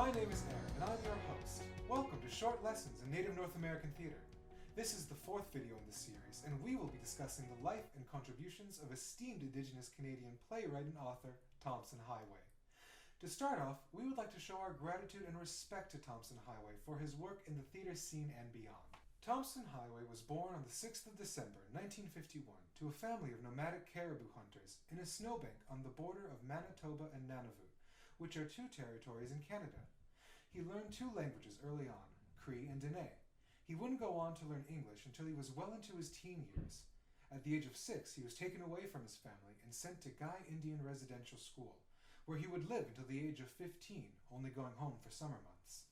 My name is Aaron, and I'm your host. Welcome to Short Lessons in Native North American Theatre. This is the fourth video in the series, and we will be discussing the life and contributions of esteemed Indigenous Canadian playwright and author, Tomson Highway. To start off, we would like to show our gratitude and respect to Tomson Highway for his work in the theatre scene and beyond. Tomson Highway was born on the 6th of December, 1951, to a family of nomadic caribou hunters in a snowbank on the border of Manitoba and Nunavut, which are two territories in Canada. He learned two languages early on, Cree and Dene. He wouldn't go on to learn English until he was well into his teen years. At the age of 6, he was taken away from his family and sent to Guy Indian Residential School, where he would live until the age of 15, only going home for summer months.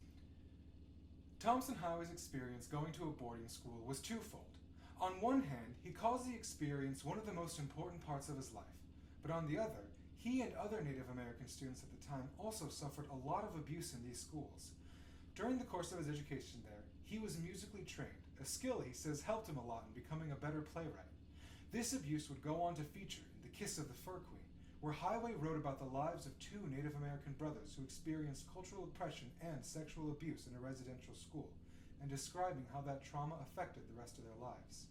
Tomson Highway's experience going to a boarding school was twofold. On one hand, he calls the experience one of the most important parts of his life, but on the other, he and other Native American students at the time also suffered a lot of abuse in these schools. During the course of his education there, he was musically trained, a skill he says helped him a lot in becoming a better playwright. This abuse would go on to feature in The Kiss of the Fur Queen, where Highway wrote about the lives of two Native American brothers who experienced cultural oppression and sexual abuse in a residential school, and describing how that trauma affected the rest of their lives.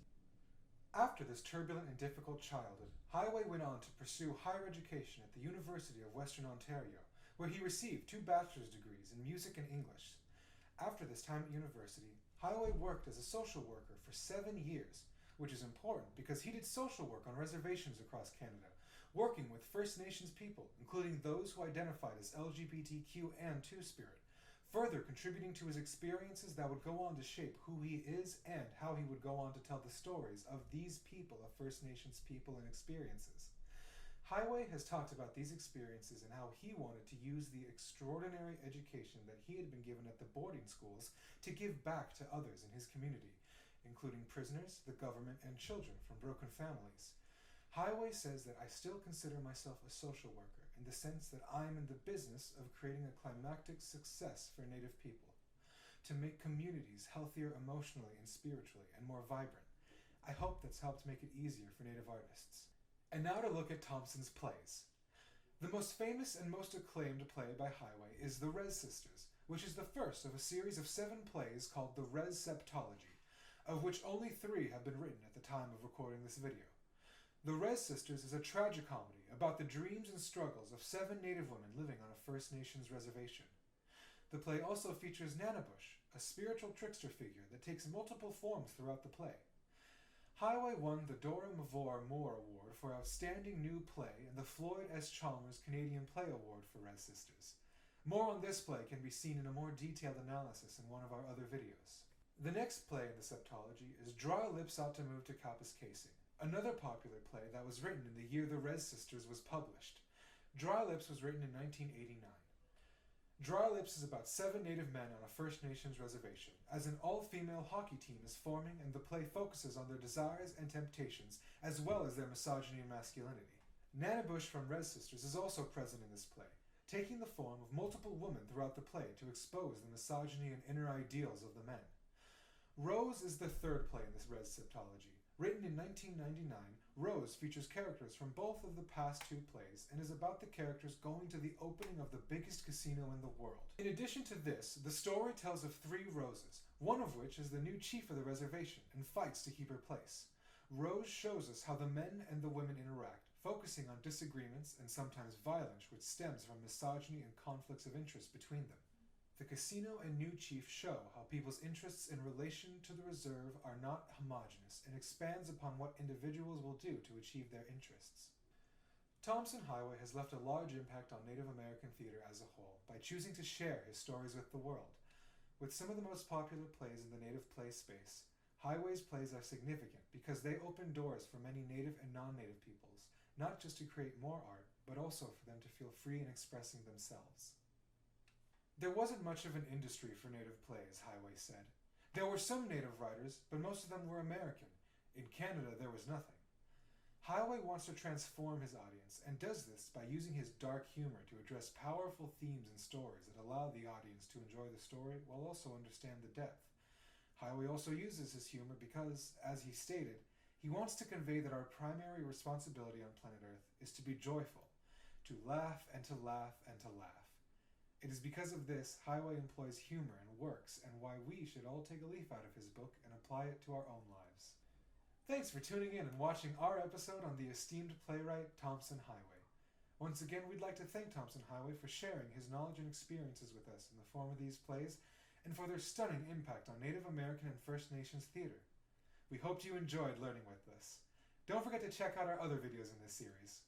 After this turbulent and difficult childhood, Highway went on to pursue higher education at the University of Western Ontario, where he received 2 bachelor's degrees in music and English. After this time at university, Highway worked as a social worker for 7 years, which is important because he did social work on reservations across Canada, working with First Nations people, including those who identified as LGBTQ and Two-Spirit, further contributing to his experiences that would go on to shape who he is and how he would go on to tell the stories of these people, of First Nations people and experiences. Highway has talked about these experiences and how he wanted to use the extraordinary education that he had been given at the boarding schools to give back to others in his community, including prisoners, the government, and children from broken families. Highway says that I still consider myself a social worker in the sense that I'm in the business of creating a climactic success for Native people, to make communities healthier emotionally and spiritually and more vibrant. I hope that's helped make it easier for Native artists. And now to look at Tomson's plays. The most famous and most acclaimed play by Highway is The Rez Sisters, which is the first of a series of 7 plays called the Rez Septology, of which only 3 have been written at the time of recording this video. The Rez Sisters is a tragicomedy about the dreams and struggles of 7 Native women living on a First Nations reservation. The play also features Nanabush, a spiritual trickster figure that takes multiple forms throughout the play. Highway won the Dora Mavor Moore Award for Outstanding New Play and the Floyd S. Chalmers Canadian Play Award for Rez Sisters. More on this play can be seen in a more detailed analysis in one of our other videos. The next play in the septology is Dry Lips Ought to Move to Kapuskasing, another popular play that was written in the year The Rez Sisters was published. Dry Lips was written in 1989. Dry Lips is about 7 Native men on a First Nations reservation, as an all-female hockey team is forming, and the play focuses on their desires and temptations, as well as their misogyny and masculinity. Nanabush from Rez Sisters is also present in this play, taking the form of multiple women throughout the play to expose the misogyny and inner ideals of the men. Rose is the 3rd play in this Rez Septology. Written in 1999, Rose features characters from both of the past 2 plays and is about the characters going to the opening of the biggest casino in the world. In addition to this, the story tells of 3 Roses, one of which is the new chief of the reservation and fights to keep her place. Rose shows us how the men and the women interact, focusing on disagreements and sometimes violence which stems from misogyny and conflicts of interest between them. The casino and new chief show how people's interests in relation to the reserve are not homogeneous and expands upon what individuals will do to achieve their interests. Tomson Highway has left a large impact on Native American theatre as a whole by choosing to share his stories with the world. With some of the most popular plays in the Native play space, Highway's plays are significant because they open doors for many Native and non-Native peoples, not just to create more art, but also for them to feel free in expressing themselves. There wasn't much of an industry for Native plays, Highway said. There were some Native writers, but most of them were American. In Canada, there was nothing. Highway wants to transform his audience, and does this by using his dark humor to address powerful themes and stories that allow the audience to enjoy the story while also understand the depth. Highway also uses his humor because, as he stated, he wants to convey that our primary responsibility on planet Earth is to be joyful, to laugh and to laugh and to laugh. It is because of this Highway employs humor in works and why we should all take a leaf out of his book and apply it to our own lives. Thanks for tuning in and watching our episode on the esteemed playwright Tomson Highway. Once again, we'd like to thank Tomson Highway for sharing his knowledge and experiences with us in the form of these plays and for their stunning impact on Native American and First Nations theater. We hoped you enjoyed learning with us. Don't forget to check out our other videos in this series.